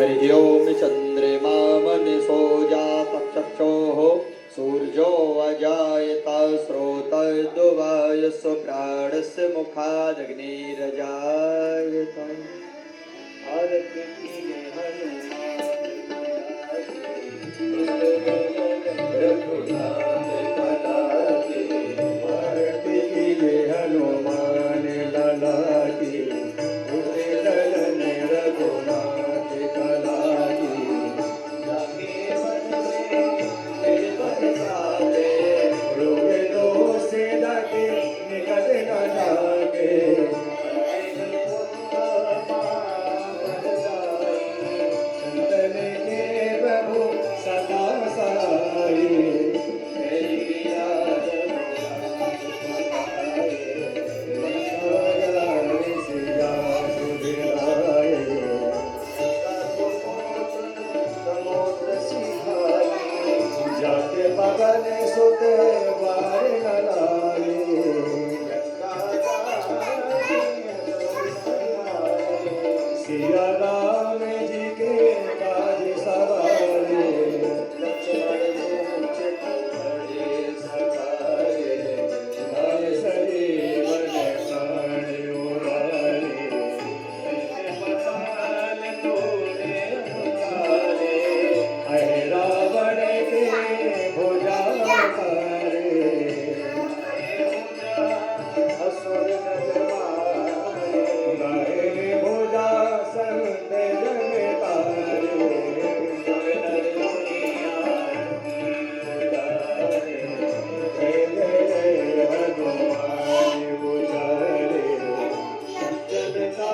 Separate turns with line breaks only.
हरि ओम चंद्रमा मनसो जातचक्षोः सूर्यो अजायत श्रोतर्दुवायुः प्राणस्य मुखादग्निरजायत। आरती कीजिए हनुमान लला की, ललन रघुनाथ कला की। रोगे दोष ढके निकट न जाके, संतन के प्रभु सदा सहाय। जाके बगन सुत बार न लाए, सिया राम जी के काज सवारे। लक्ष्मण खड़े सखारे, लाए सजीवन प्राण उरारे। मकान तोरे उतारे, अरे रावण के भुजा तारे। असुर गाए भुजा संत जन तारे। जय जय हनुमान उजारे, जनता